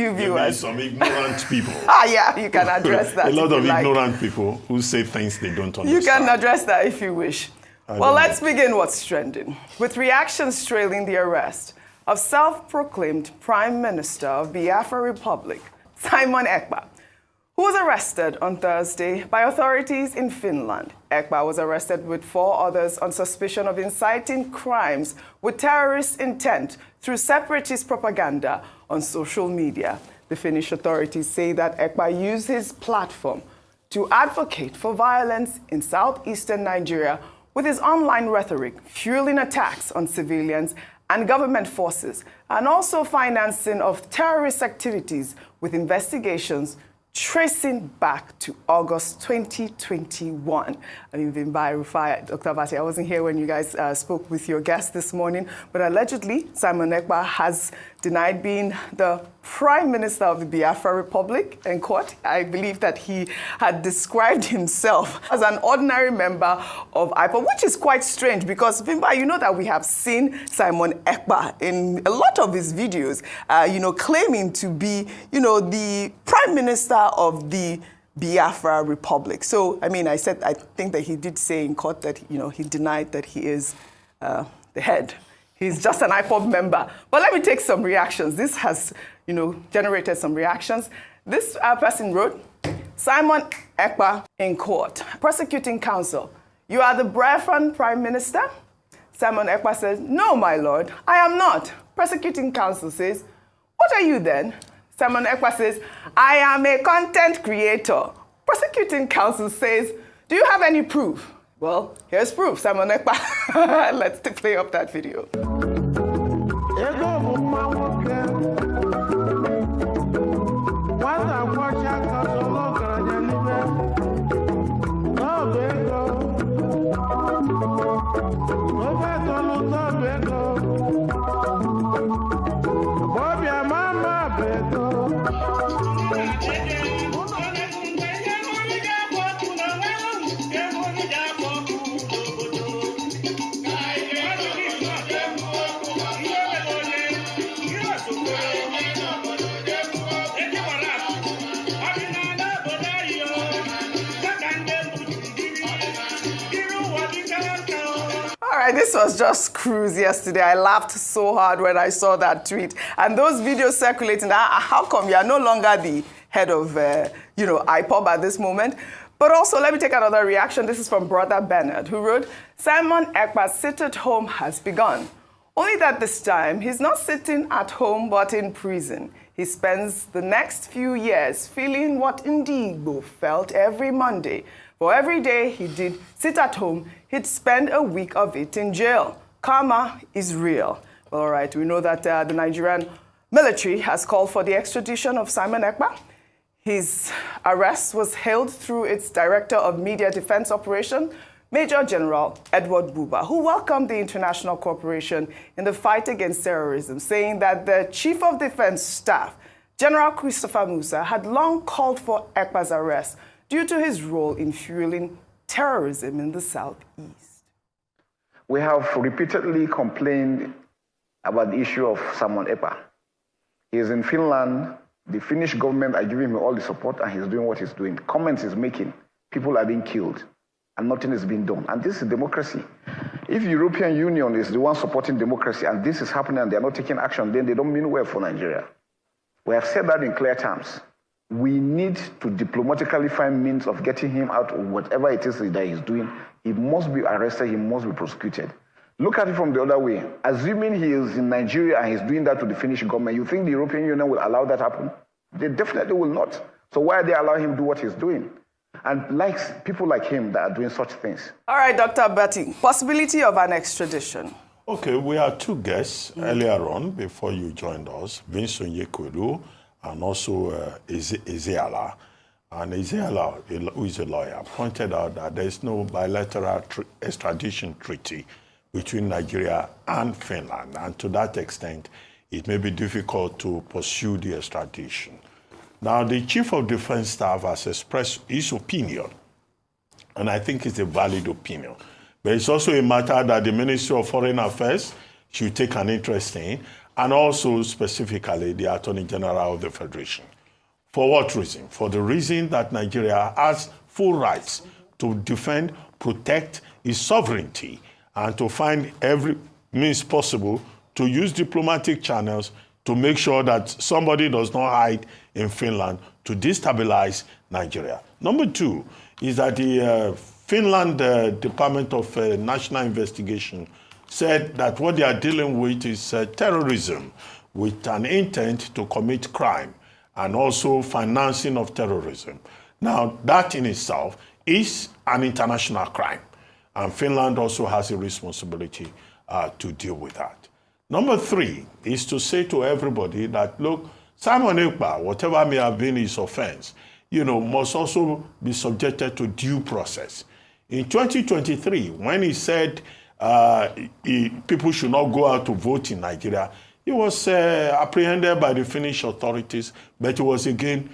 You viewers. Some ignorant people. Yeah, you can address that. A lot of ignorant people who say things they don't understand. You can address that if you wish. Well, let's begin what's trending. With reactions trailing the arrest of self-proclaimed Prime Minister of Biafra Republic, Simon Ekpa, who was arrested on Thursday by authorities in Finland. Ekpa was arrested with 4 others on suspicion of inciting crimes with terrorist intent through separatist propaganda on social media. The Finnish authorities say that Ekpa used his platform to advocate for violence in southeastern Nigeria with his online rhetoric, fueling attacks on civilians and government forces, and also financing of terrorist activities with investigations tracing back to August 2021. I'm even by Rufai, Dr. Bati. I wasn't here when you guys spoke with your guest this morning, but allegedly Simon Ekpa has denied being the Prime Minister of the Biafra Republic in court. I believe that he had described himself as an ordinary member of Ekpa, which is quite strange because, Vimba, you know that we have seen Simon Ekpa in a lot of his videos, claiming to be, the Prime Minister of the Biafra Republic. So, I think that he did say in court that, he denied that he is the head. He's just an IPOB member. But let me take some reactions. This has, generated some reactions. This person wrote, Simon Ekpa in court. Prosecuting counsel, you are the Biafran Prime Minister? Simon Ekpa says, no, my lord, I am not. Prosecuting counsel says, what are you then? Simon Ekpa says, I am a content creator. Prosecuting counsel says, do you have any proof? Well, here's proof, Simon Ekpa. Let's play up that video. This was just cruise yesterday. I laughed so hard when I saw that tweet. And those videos circulating, how come you are no longer the head of, IPOB at this moment? But also, let me take another reaction. This is from Brother Bernard, who wrote, Simon Ekpa's sit-at-home has begun. Only that this time, he's not sitting at home, but in prison. He spends the next few years feeling what Indigbo felt every Monday. For every day he did sit at home, he'd spend a week of it in jail. Karma is real. Well, all right, we know that the Nigerian military has called for the extradition of Simon Ekpa. His arrest was hailed through its Director of Media Defense Operation, Major General Edward Buba, who welcomed the international cooperation in the fight against terrorism, saying that the Chief of Defense Staff, General Christopher Musa, had long called for Ekpa's arrest due to his role in fueling terrorism in the southeast. We have repeatedly complained about the issue of Simon Ekpa. He is in Finland. The Finnish government are giving him all the support, and he's doing what he's doing. Comments he's making, people are being killed, and nothing is being done. And this is democracy. If the European Union is the one supporting democracy, and this is happening and they're not taking action, then they don't mean well for Nigeria. We have said that in clear terms. We need to diplomatically find means of getting him out of whatever it is that he's doing. He must be arrested, he must be prosecuted. Look at it from the other way. Assuming he is in Nigeria and he's doing that to the Finnish government, you think the European Union will allow that happen? They definitely will not. So why are they allowing him to do what he's doing? And people like him that are doing such things. All right, Dr. Betty, possibility of an extradition. Okay, we had 2 guests earlier on before you joined us, Vincent Yekwedu, and also Ezeala. And Ezeala, who is a lawyer, pointed out that there is no bilateral extradition treaty between Nigeria and Finland. And to that extent, it may be difficult to pursue the extradition. Now, the Chief of Defense Staff has expressed his opinion, and I think it's a valid opinion. But it's also a matter that the Ministry of Foreign Affairs should take an interest in, and also specifically the Attorney General of the Federation. For what reason? For the reason that Nigeria has full rights to defend, protect its sovereignty, and to find every means possible to use diplomatic channels to make sure that somebody does not hide in Finland to destabilize Nigeria. Number two is that the Finland Department of National Investigation said that what they are dealing with is terrorism with an intent to commit crime and also financing of terrorism. Now, that in itself is an international crime, and Finland also has a responsibility to deal with that. Number three is to say to everybody that, look, Simon Ekpa, whatever may have been his offense, must also be subjected to due process. In 2023, when he said people should not go out to vote in Nigeria, he was apprehended by the Finnish authorities, but he was again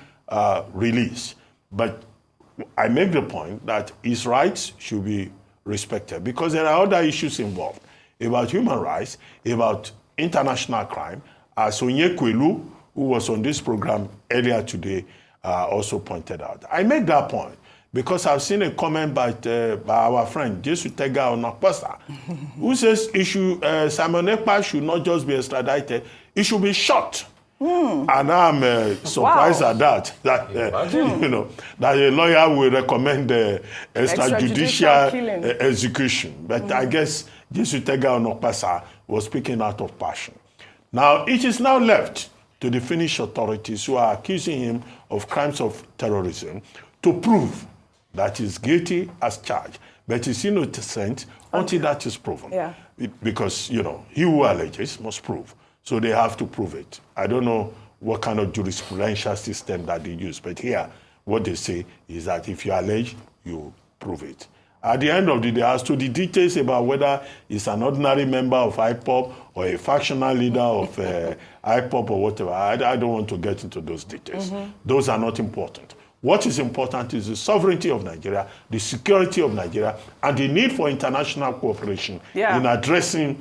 released. But I make the point that his rights should be respected because there are other issues involved about human rights, about international crime. Onyekwelu, who was on this program earlier today, also pointed out. I make that point because I've seen a comment by our friend Jesu Tega Onakpasa, who says Simon Ekpa should not just be extradited, he should be shot. And I'm surprised at that that a lawyer will recommend extrajudicial execution. But I guess Jesu Tega Onakpasa was speaking out of passion. Now, it is now left to the Finnish authorities who are accusing him of crimes of terrorism to prove that he's guilty as charged, but he's innocent until that is proven. Yeah. Because, he who alleges must prove. So they have to prove it. I don't know what kind of jurisprudential system that they use, but here, what they say is that if you allege, you prove it. At the end of the day, as to the details about whether it's an ordinary member of IPOB or a factional leader of IPOB or whatever, I don't want to get into those details. Those are not important. What is important is the sovereignty of Nigeria, the security of Nigeria, and the need for international cooperation in addressing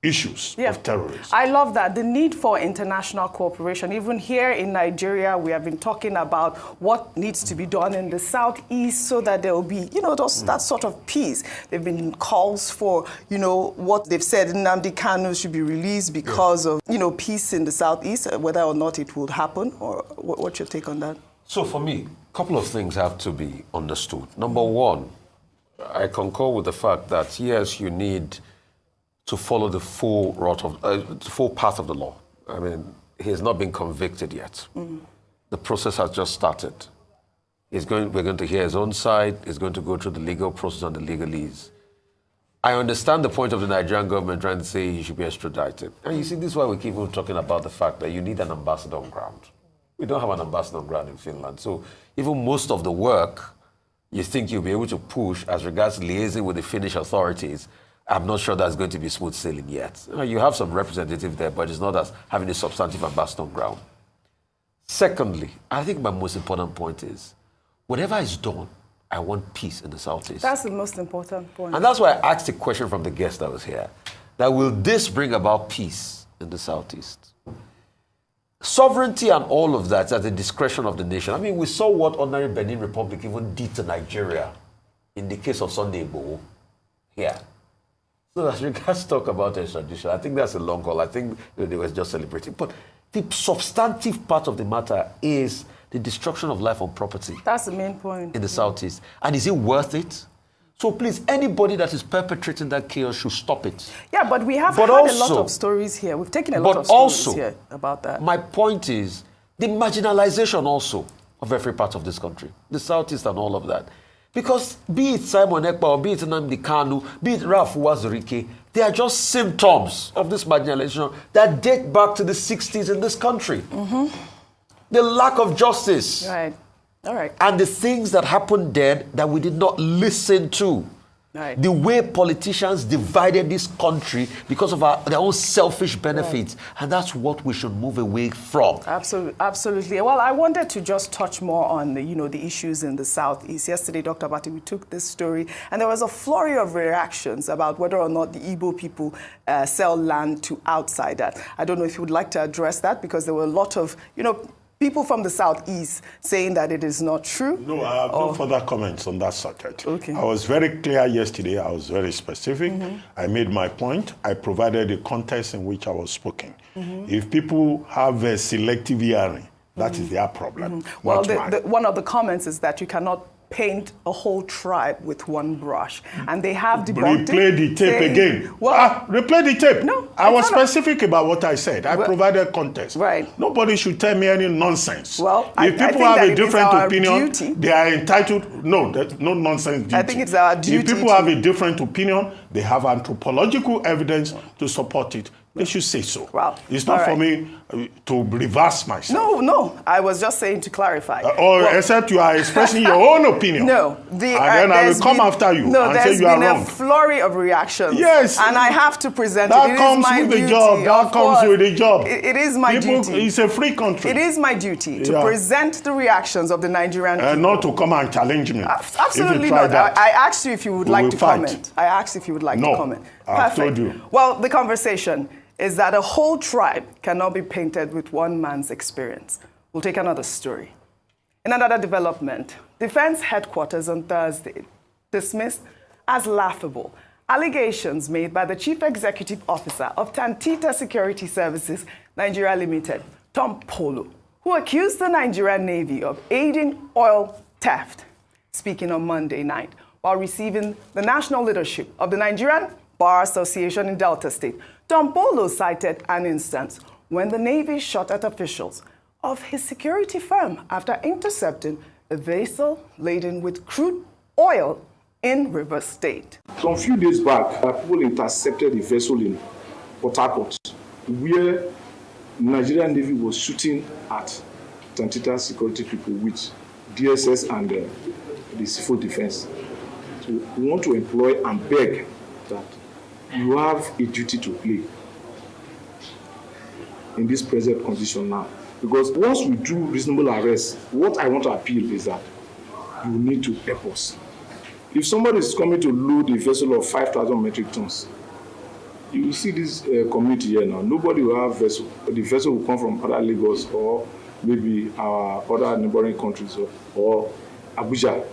issues of terrorism. I love that. The need for international cooperation. Even here in Nigeria, we have been talking about what needs to be done in the southeast so that there will be, that sort of peace. There have been calls for, what they've said, Nnamdi Kanu should be released because of, peace in the southeast, whether or not it would happen, or what's your take on that? So for me, a couple of things have to be understood. Number one, I concur with the fact that, yes, you need to follow the full path of the law. I mean, he has not been convicted yet. The process has just started. We're going to hear his own side. He's going to go through the legal process and the legalese. I understand the point of the Nigerian government trying to say he should be extradited. And you see, this is why we keep on talking about the fact that you need an ambassador on ground. We don't have an ambassador on ground in Finland. So even most of the work you think you'll be able to push as regards liaising with the Finnish authorities, I'm not sure that's going to be smooth sailing yet. You have some representative there, but it's not as having a substantive ambassador on ground. Secondly, I think my most important point is, whatever is done, I want peace in the Southeast. That's the most important point. And that's why I asked a question from the guest that was here, that will this bring about peace in the Southeast? Sovereignty and all of that at the discretion of the nation. I mean, we saw what ordinary Benin Republic even did to Nigeria in the case of Sunday Igboho here. So as regards talk about extradition, I think that's a long call. I think they were just celebrating. But the substantive part of the matter is the destruction of life and property. That's the main point. In the Southeast. And is it worth it? So please, anybody that is perpetrating that chaos should stop it. Yeah, but we have had a lot of stories here. We've taken a lot of stories here about that. My point is the marginalization also of every part of this country, the Southeast and all of that. Because be it Simon Ekpa or be it Nnamdi Kanu, be it Ralph Uwazurike, they are just symptoms of this marginalization that date back to the 60s in this country. The lack of justice. Right. All right. And the things that happened then that we did not listen to. Right. The way politicians divided this country because of their own selfish benefits. Right. And that's what we should move away from. Absolutely. Well, I wanted to just touch more on the issues in the Southeast. Yesterday, Dr. Bati, we took this story, and there was a flurry of reactions about whether or not the Igbo people sell land to outsiders. I don't know if you would like to address that, because there were a lot of, people from the Southeast saying that it is not true. No, I have no further comments on that subject. Okay. I was very clear yesterday. I was very specific. I made my point. I provided the context in which I was speaking. If people have a selective hearing, that is their problem. Well, one of the comments is that you cannot paint a whole tribe with one brush, and they have debunked it. Replay the tape again. Well, replay the tape. No, I was specific about what I said. I provided context. Right. Nobody should tell me any nonsense. Well, if people have a different opinion, they are entitled. No, that's no nonsense duty. I think it's our duty. If people have a different opinion, they have anthropological evidence to support it. They should say so. Well, it's not for me to reverse myself. No. I was just saying to clarify. Except you are expressing your own opinion. No. And then I will come after you and say you are wrong. There's been a flurry of reactions. Yes. And I have to present that it. It comes is my with duty. The job. That comes with the job. It is my duty. It's a free country. It is my duty to present the reactions of the Nigerian people. And not to come and challenge me. Absolutely not. I asked you if you would like to comment. I asked if you would like to comment. I've told you. Well, the conversation is that a whole tribe cannot be painted with one man's experience. We'll take another story. In another development, Defense Headquarters on Thursday dismissed as laughable allegations made by the Chief Executive Officer of Tantita Security Services Nigeria Limited, Tom Polo, who accused the Nigerian Navy of aiding oil theft. Speaking on Monday night while receiving the national leadership of the Nigerian Bar Association in Delta State, Tom Polo cited an instance when the Navy shot at officials of his security firm after intercepting a vessel laden with crude oil in Rivers State. Some few days back, people intercepted a vessel in Port Harcourt where Nigerian Navy was shooting at Tantita security people with DSS and the civil defense. So we want to employ and beg that you have a duty to play in this present condition now. Because once we do reasonable arrests, what I want to appeal is that you need to help us. If somebody is coming to load a vessel of 5,000 metric tons, you will see this community here now. Nobody will have vessel. The vessel will come from other Lagos or maybe our other neighboring countries or Abuja.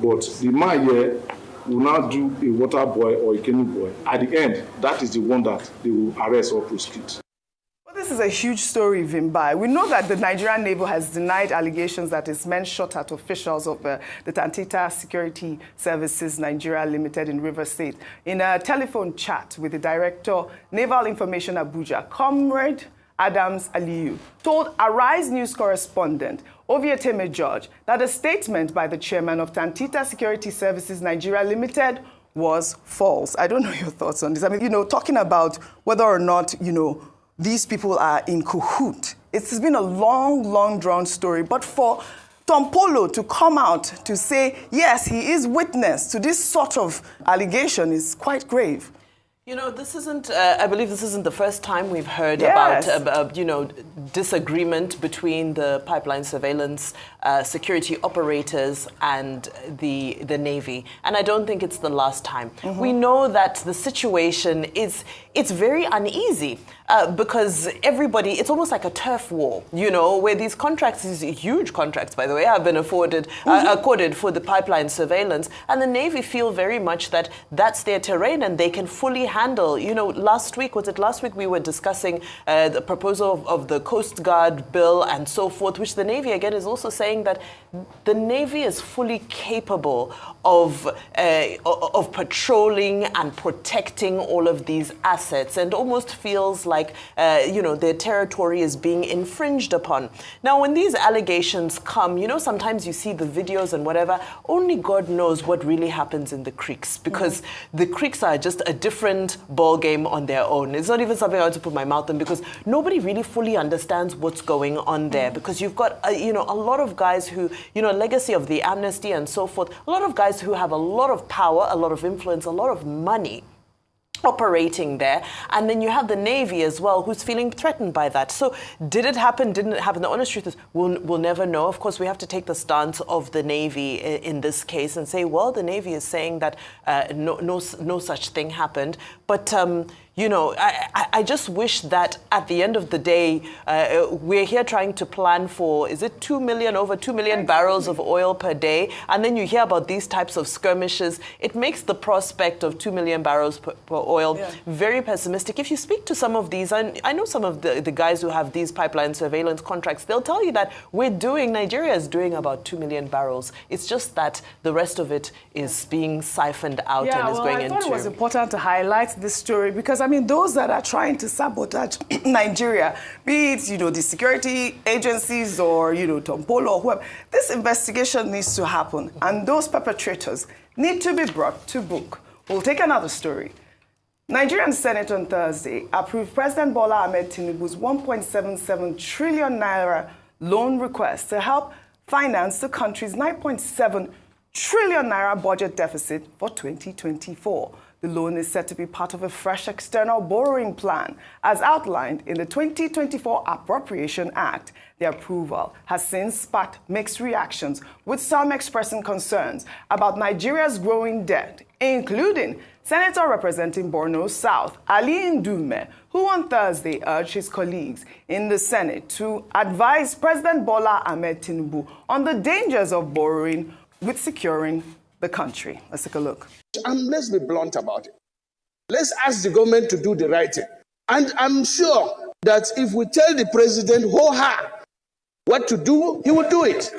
But the man here will now do a water boy or a canoe boy. At the end, that is the one that they will arrest or prosecute. Well, this is a huge story, Vimbai. We know that the Nigerian Navy has denied allegations that its men shot at officials of the Tantita Security Services Nigeria Limited in Rivers State. In a telephone chat with the Director, Naval Information Abuja, Comrade Adams Aliyu told Arise News correspondent Ovieteme George that a statement by the chairman of Tantita Security Services Nigeria Limited was false. I don't know your thoughts on this. I mean, talking about whether or not, these people are in cahoot. It's been a long drawn story, but for Tom Polo to come out to say, yes, he is witness to this sort of allegation is quite grave. This isn't, I believe this isn't the first time we've heard about, disagreement between the pipeline surveillance security operators and the Navy. And I don't think it's the last time. We know that the situation it's very uneasy because everybody, it's almost like a turf war, where these contracts, these huge contracts, by the way, have been accorded for the pipeline surveillance. And the Navy feel very much that that's their terrain and they can fully handle. Last week we were discussing the proposal of the Coast Guard bill and so forth, which the Navy, again, is also saying that the Navy is fully capable of patrolling and protecting all of these assets, and almost feels like, their territory is being infringed upon. Now, when these allegations come, sometimes you see the videos and whatever, only God knows what really happens in the creeks, because the creeks are just a different different ball game on their own. It's not even something I want to put my mouth in, because nobody really fully understands what's going on there. Because you've got, a lot of guys who, legacy of the amnesty and so forth, a lot of guys who have a lot of power, a lot of influence, a lot of money operating there, and then you have the Navy as well, who's feeling threatened by that. So did it happen? Didn't it happen? The honest truth is we'll never know. Of course, we have to take the stance of the Navy in this case and say, well, the Navy is saying that no such thing happened. But I just wish that at the end of the day, we're here trying to plan for, is it over 2 million barrels of oil per day? And then you hear about these types of skirmishes. It makes the prospect of 2 million barrels per oil very pessimistic. If you speak to some of these, I know some of the guys who have these pipeline surveillance contracts, they'll tell you that Nigeria is doing about 2 million barrels. It's just that the rest of it is being siphoned out and is going into... I thought it was important to highlight this story because, those that are trying to sabotage Nigeria, be it, the security agencies or, Tompolo or whoever, this investigation needs to happen. And those perpetrators need to be brought to book. We'll take another story. Nigerian Senate on Thursday approved President Bola Ahmed Tinubu's 1.77 trillion naira loan request to help finance the country's 9.7 trillion naira budget deficit for 2024. The loan is set to be part of a fresh external borrowing plan, as outlined in the 2024 Appropriation Act. The approval has since sparked mixed reactions, with some expressing concerns about Nigeria's growing debt, including Senator representing Borno South, Ali Ndume, who on Thursday urged his colleagues in the Senate to advise President Bola Ahmed Tinubu on the dangers of borrowing with securing the country. Let's take a look. And let's be blunt about it. Let's ask the government to do the right thing. And I'm sure that if we tell the president, what to do, he will do it.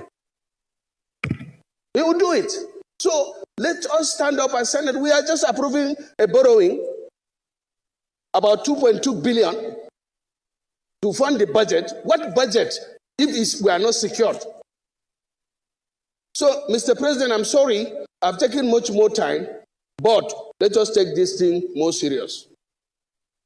He will do it. So let us stand up and say that we are just approving a borrowing about 2.2 billion to fund the budget. What budget if we are not secured? So, Mr. President, I'm sorry, I've taken much more time, but let us take this thing more serious.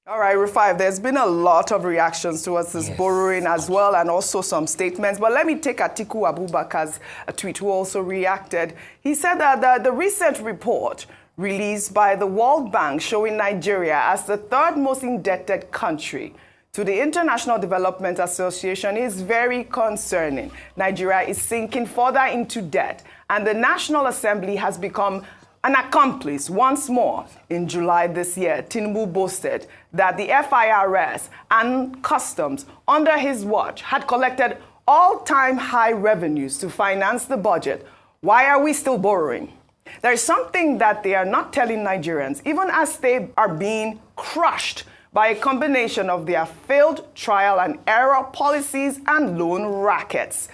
All right, Rufai, there's been a lot of reactions towards this borrowing as well, and also some statements. But let me take Atiku Abubakar's tweet, who also reacted. He said that the recent report released by the World Bank showing Nigeria as the third most indebted country to the International Development Association is very concerning. Nigeria is sinking further into debt, and the National Assembly has become an accomplice once more. In July this year, Tinubu boasted that the FIRS and Customs under his watch had collected all-time high revenues to finance the budget. Why are we still borrowing? There is something that they are not telling Nigerians, even as they are being crushed by a combination of their failed trial and error policies and loan rackets.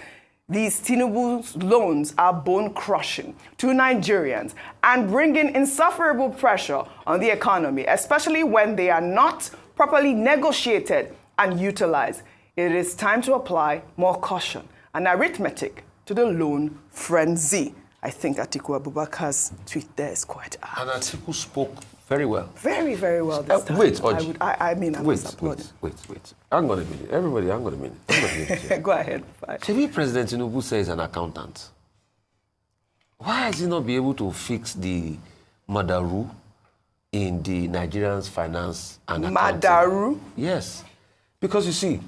These Tinubu's loans are bone-crushing to Nigerians and bringing insufferable pressure on the economy, especially when they are not properly negotiated and utilized. It is time to apply more caution and arithmetic to the loan frenzy. I think Atiku Abubakar's tweet there is quite apt. And Atiku spoke very well. Very, very well this time. Wait, wait. Hang on a minute. Everybody, hang on a minute. Go ahead. Maybe President Tinubu says an accountant. Why has he not been able to fix the Madaru in the Nigerians' finance and accounting? Madaru? Yes. Because you see,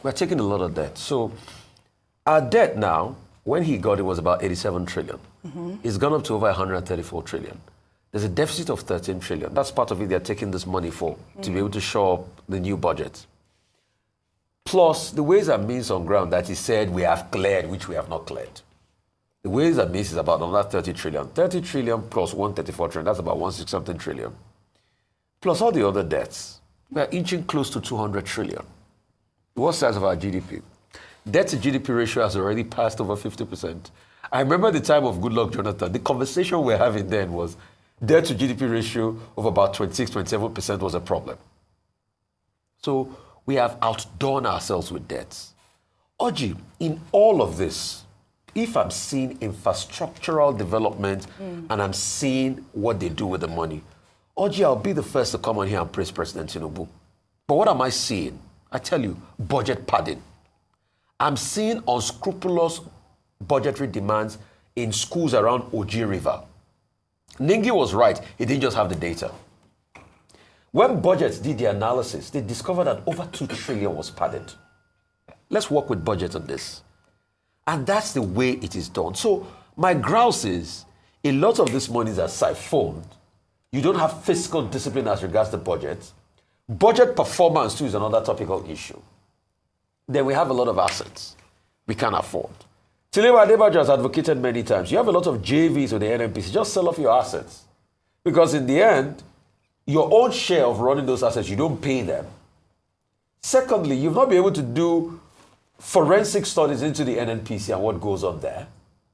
we're taking a lot of debt. So our debt now, when he got it, was about 87 trillion. It's gone up to over 134 trillion. There's a deficit of 13 trillion. That's part of it they're taking this money for, to be able to show up the new budget. Plus, the ways and means on ground that he said we have cleared, which we have not cleared. The ways and means is about another 30 trillion. 30 trillion plus 134 trillion, that's about 160-something trillion. Plus all the other debts. We're inching close to 200 trillion. What size of our GDP? Debt to GDP ratio has already passed over 50%. I remember the time of Goodluck Jonathan, the conversation we're having then was debt to GDP ratio of about 26-27% was a problem. So we have outdone ourselves with debts. Oji, in all of this, if I'm seeing infrastructural development and I'm seeing what they do with the money, Oji, I'll be the first to come on here and praise President Tinubu. But what am I seeing? I tell you, budget padding. I'm seeing unscrupulous budgetary demands in schools around Oji River. Ningi was right. He didn't just have the data. When budgets did the analysis, they discovered that over 2 trillion was padded. Let's work with budget on this. And that's the way it is done. So my grouse is, a lot of this money is siphoned. You don't have fiscal discipline as regards the budget. Budget performance, too, is another topical issue. Then we have a lot of assets we can't afford. Tilema Adebajo has advocated many times. You have a lot of JVs with the NNPC. Just sell off your assets. Because in the end, your own share of running those assets, you don't pay them. Secondly, you've not been able to do forensic studies into the NNPC and what goes on there.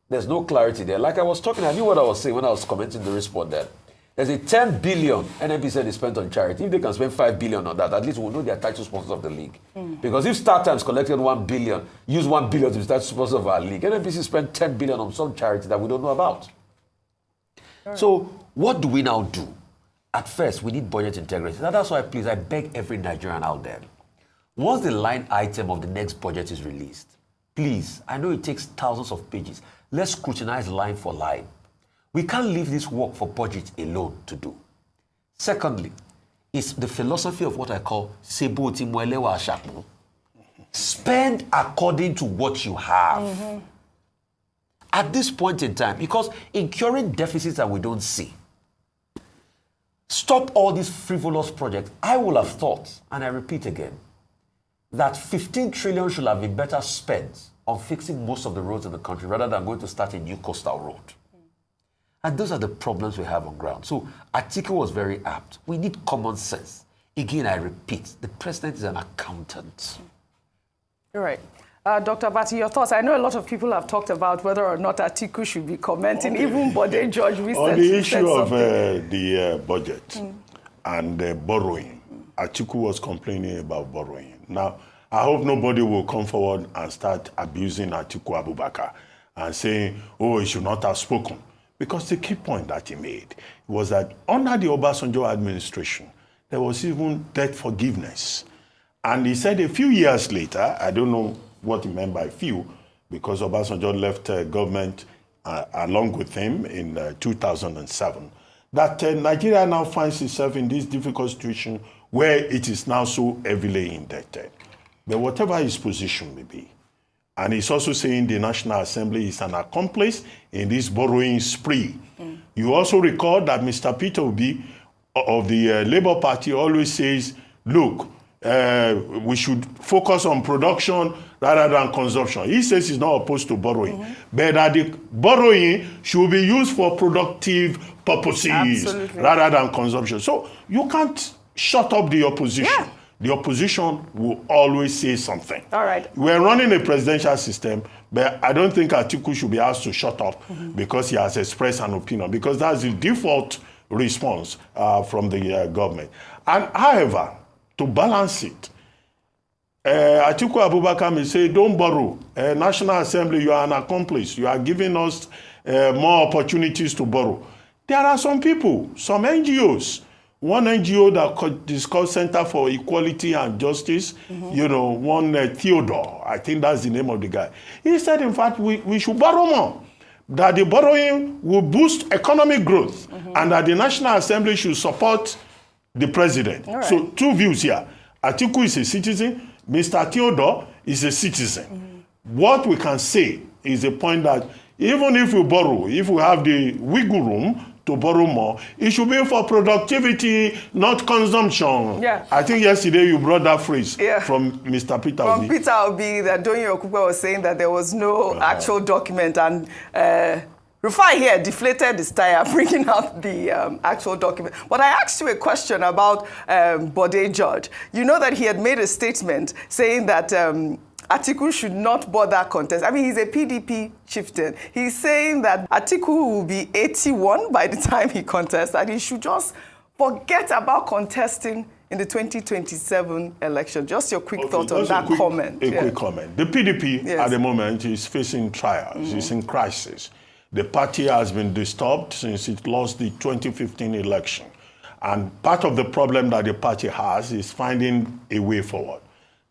There's no clarity there. Like I was talking, I knew what I was saying when I was commenting the report there. There's a 10 billion NNPC is spent on charity. If they can spend 5 billion on that, at least we'll know they're title sponsors of the league. Because if StarTimes collected 1 billion, use 1 billion to be title sponsors of our league, NNPC spent 10 billion on some charity that we don't know about. Right. So what do we now do? At first, we need budget integrity. Now, that's why, please, I beg every Nigerian out there, once the line item of the next budget is released, please, I know it takes thousands of pages. Let's scrutinize line for line. We can't leave this work for budget alone to do. Secondly, it's the philosophy of what I call Sebo Timwelewa Ashakmu. Spend according to what you have. At this point in time, because incurring deficits that we don't see, stop all these frivolous projects. I would have thought, and I repeat again, that 15 trillion should have been better spent on fixing most of the roads in the country rather than going to start a new coastal road. And those are the problems we have on ground. So Atiku was very apt. We need common sense. Again, I repeat, the president is an accountant. You're right. Dr. Bati, your thoughts? I know a lot of people have talked about whether or not Atiku should be commenting. Even Bode George recently on the issue of the budget and borrowing, Atiku was complaining about borrowing. Now, I hope nobody will come forward and start abusing Atiku Abubakar and saying, oh, he should not have spoken. Because the key point that he made was that under the Obasanjo administration, there was even debt forgiveness. And he said a few years later, I don't know what he meant by few, because Obasanjo left government along with him in 2007, that Nigeria now finds itself in this difficult situation where it is now so heavily indebted. But whatever his position may be, and he's also saying the National Assembly is an accomplice in this borrowing spree. You also recall that Mr. Peter Obi of the Labour Party always says, look, we should focus on production rather than consumption. He says he's not opposed to borrowing, but that the borrowing should be used for productive purposes rather than consumption. So you can't shut up the opposition. Yeah. The opposition will always say something. All right. We're running a presidential system, but I don't think Atiku should be asked to shut up because he has expressed an opinion, because that's the default response from the government. And however, to balance it, Atiku Abubakar may say, don't borrow. National Assembly, you are an accomplice. You are giving us more opportunities to borrow. There are some people, some NGOs, one NGO that is called Center for Equality and Justice, you know, one Theodore, I think that's the name of the guy. He said, in fact, we should borrow more, that the borrowing will boost economic growth, and that the National Assembly should support the president. Right. So 2 views here. Atiku is a citizen, Mr. Theodore is a citizen. What we can say is a point that even if we borrow, if we have the wiggle room to borrow more, it should be for productivity, not consumption. Yeah. I think yesterday you brought that phrase from Mr. Peter Obi. From Peter Obi, that Donyo Okupe was saying that there was no actual document, and Rufai here deflated his tire, bringing out the actual document. But I asked you a question about Bode George. You know that he had made a statement saying that Atiku should not bother contest. I mean, he's a PDP chieftain. He's saying that Atiku will be 81 by the time he contests, that he should just forget about contesting in the 2027 election. Just your quick thought on that comment. A quick comment. The PDP at the moment is facing trials. It's in crisis. The party has been disturbed since it lost the 2015 election. And part of the problem that the party has is finding a way forward.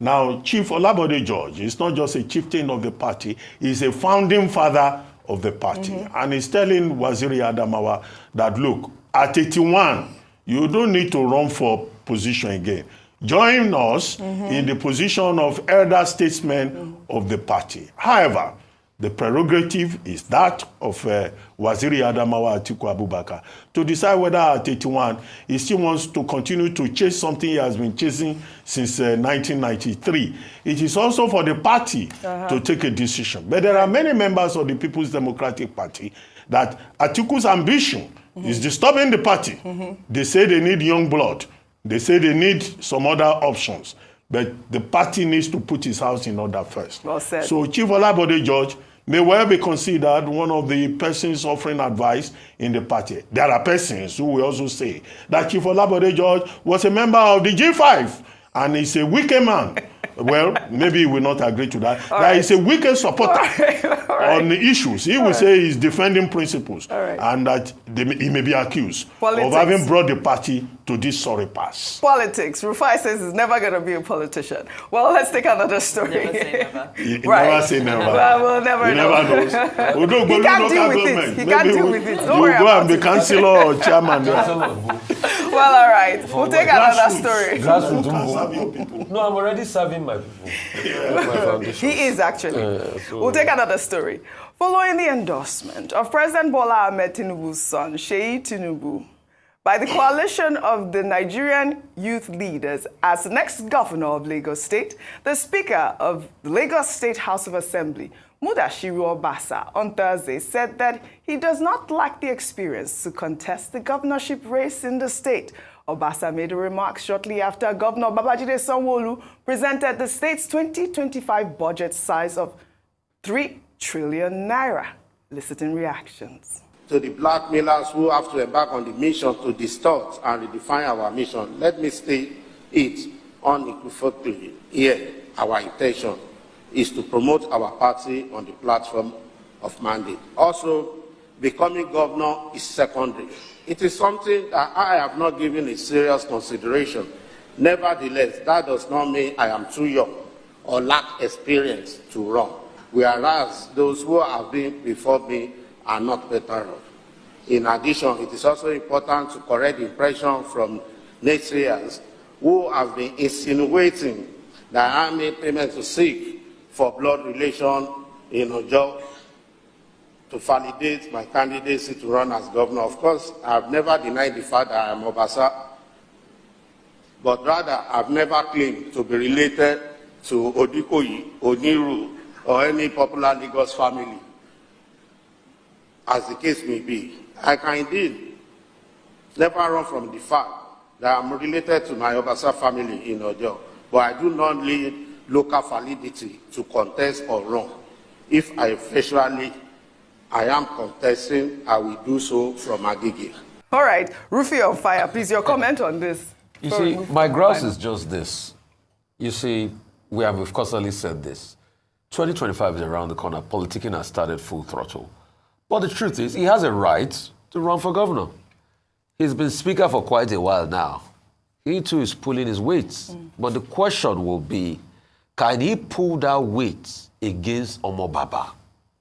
Now, Chief Olabode George is not just a chieftain of the party, he's a founding father of the party. And he's telling Waziri Adamawa that, look, at 81, you don't need to run for position again. Join us in the position of elder statesman of the party. However, the prerogative is that of Waziri Adamawa Atiku Abubakar to decide whether at 81 he still wants to continue to chase something he has been chasing since 1993. It is also for the party to take a decision. But there are many members of the People's Democratic Party that Atiku's ambition is disturbing the party. They say they need young blood. They say they need some other options. But the party needs to put its house in order first. Well said. So Chief Olabode George may well be considered one of the persons offering advice in the party. There are persons who will also say that Chief Olabode George was a member of the G5 and he's a wicked man. Well, maybe he will not agree to that. That he's a wicked supporter on the issues. He will say he's defending principles and that he may be accused of having brought the party to this sorry pass. Politics. Rufai says he's never going to be a politician. Well, let's take another story. Never say never. Never say never. Well, we'll never know. He can't deal with it. He can't deal with it. Don't worry go about and be it. councillor or chairman. Well, all right. We'll take another story. No, I'm already serving my people. He is actually. We'll take another story. Following the endorsement of President Bola Ahmed Tinubu's son, Sheyi Tinubu, by the coalition of the Nigerian youth leaders as the next governor of Lagos State, the Speaker of the Lagos State House of Assembly, Mudashiru Obasa, on Thursday said that he does not lack the experience to contest the governorship race in the state. Obasa made a remark shortly after Governor Babajide Sanwo-Olu presented the state's 2025 budget size of 3 trillion naira. Listen reactions. To the blackmailers who have to embark on the mission to distort and redefine our mission, let me state it unequivocally here. Our intention is to promote our party on the platform of mandate. Also, becoming governor is secondary. It is something that I have not given a serious consideration. Nevertheless, that does not mean I am too young or lack experience to run, whereas those who have been before me are not better off. In addition, it is also important to correct the impression from naysayers who have been insinuating that I made payment to seek for blood relation in Ojo to validate my candidacy to run as governor. Of course, I have never denied the fact that I am Obasa, but rather I have never claimed to be related to Odikoyi, Oniru, or any popular Lagos family, as the case may be. I can indeed never run from the fact that I am related to my Obasa family in Ojo, but I do not need local validity to contest or run. If I officially am contesting, I will do so from Agege. All right, Rufy on fire, please, your comment on this. You see, my grouse is just this. You see, we have, of course, already said this. 2025 is around the corner. Politicking has started full throttle. But the truth is, he has a right to run for governor. He's been speaker for quite a while now. He too is pulling his weight. But the question will be, can he pull that weight against Omo Baba?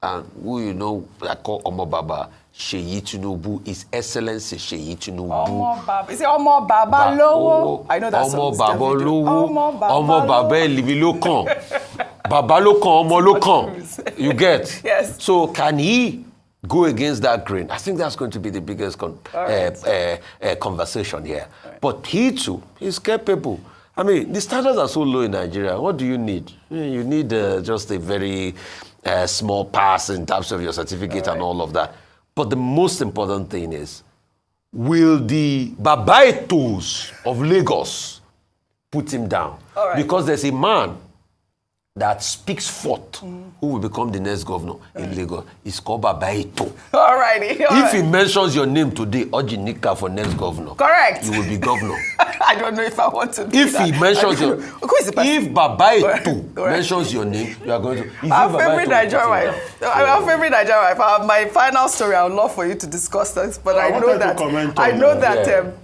And who you know I call Omo Baba, Sheyi Tinubu, His Excellency Sheyi Tinubu. Omo Baba. Is it Omo Baba Lowo? I know that's Omo Baba Lowo. Omo Baba Elibi Lokan. Baba Lokan, Omo Lokan. You get? Yes. So can he go against that grain? I think that's going to be the biggest conversation here. Right. But he too is capable. I mean, the standards are so low in Nigeria. What do you need? You need just a very small pass in terms of your certificate and all of that. But the most important thing is, will the Babaitos of Lagos put him down? Because there's a man that speaks forth who will become the next governor in Lagos. It's called Babaito. All right. righty. If he mentions your name today, Ojinika for next governor. Correct. You will be governor. I don't know if I want to do If that. he mentions your... Who is the person? If Babaitu mentions your name, you are going to... Our favorite Nigerian wife. Our favorite Nigerian wife. My final story, I would love for you to discuss this, but I know that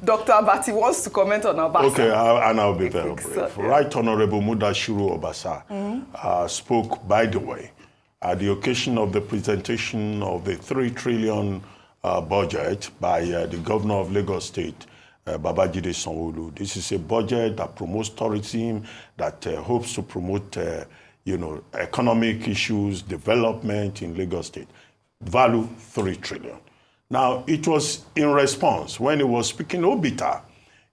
Dr. Abati wants to comment on Obasa. Okay, and I'll be very brief. So, Right Honorable Mudashiru Obasa spoke, by the way, at the occasion of the presentation of the 3 trillion budget by the governor of Lagos State, Babajide Sanwo-Olu. This is a budget that promotes tourism, that hopes to promote, economic issues, development in Lagos State. Value 3 trillion. Now, it was in response when he was speaking Obita,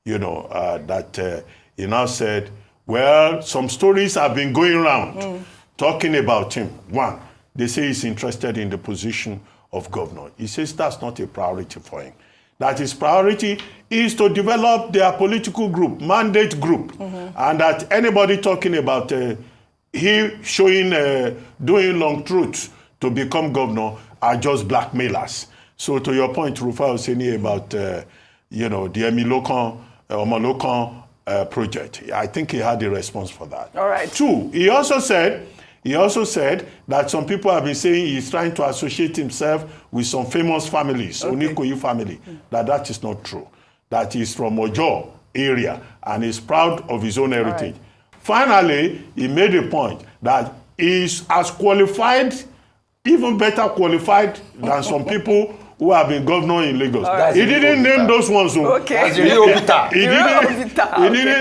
that he now said, well, some stories have been going around talking about him. One, they say he's interested in the position of governor. He says that's not a priority for him. That his priority is to develop their political group, mandate group, and that anybody talking about he doing long truths to become governor are just blackmailers. So to your point, Rufai was saying about, the Omolokan project, I think he had a response for that. All right. 2, he also said that some people have been saying he's trying to associate himself with some famous families, Onikoyi family, that is not true. That he's from Ojo area and he's proud of his own heritage. Right. Finally, he made a point that he's as qualified, even better qualified than some people who have been governor in Lagos. Right. He didn't name those ones. Okay. He didn't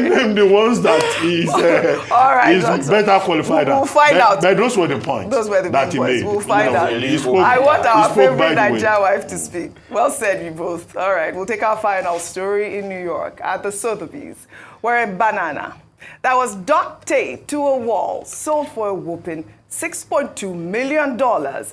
name the ones that is better qualified. We'll find out. But those were the points that he made. We'll find out. I want our favorite Nigerian wife to speak. Well said, you both. All right, we'll take our final story in New York at the Sotheby's, where a banana that was duct taped to a wall sold for a whopping $6.2 million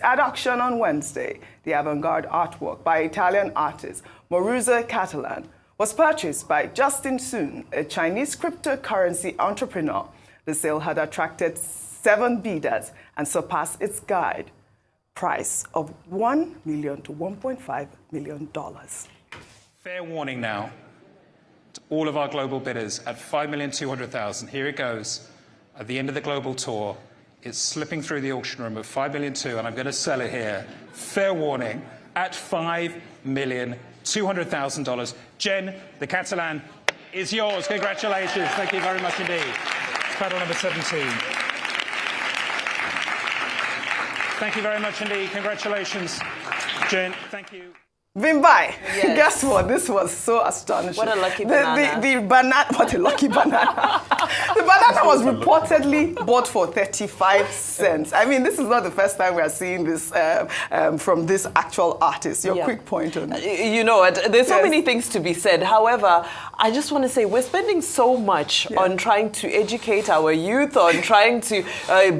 at auction on Wednesday. The avant-garde artwork by Italian artist Maurizio Catalan was purchased by Justin Sun, a Chinese cryptocurrency entrepreneur. The sale had attracted 7 bidders and surpassed its guide price of $1 million to $1.5 million. Fair warning now to all of our global bidders at $5,200,000. Here it goes. At the end of the global tour, it's slipping through the auction room at $5,200,000, and I'm going to sell it here. Fair warning, at $5,200,000. Jen, the Catalan is yours. Congratulations. Thank you very much indeed. Paddle number 17. Thank you very much indeed. Congratulations, Jen. Thank you. Vimbai, yes. Guess what? This was so astonishing. What a lucky banana. The banana, what a lucky banana. The banana was reportedly bought for 35 cents. I mean, this is not the first time we are seeing this from this actual artist. Your quick point on it. You know what? There's so many things to be said. However, I just want to say we're spending so much on trying to educate our youth, on trying to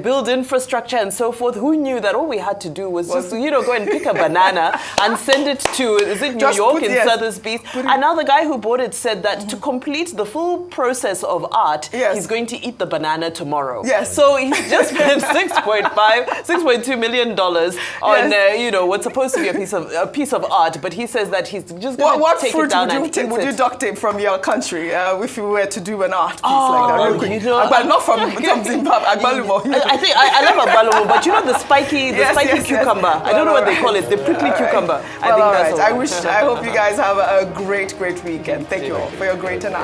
build infrastructure and so forth. Who knew that all we had to do was just, go and pick a banana and send it to, is it New York in Sotheby's? And now the guy who bought it said that to complete the full process of art, he's going to eat the banana tomorrow. Yes. So he's just spent $6.2 million on, what's supposed to be a piece of art, but he says that he's just going to take it down and eat it. Would you duct tape from your country if you were to do an art piece like that? Real quick. But not from Zimbabwe. Agbalumo. I think I love Agbalumo, but the spiky cucumber. I don't know what they call it. The prickly cucumber. I think that's all. I hope you guys have a great weekend. Thank you all for your great analysis.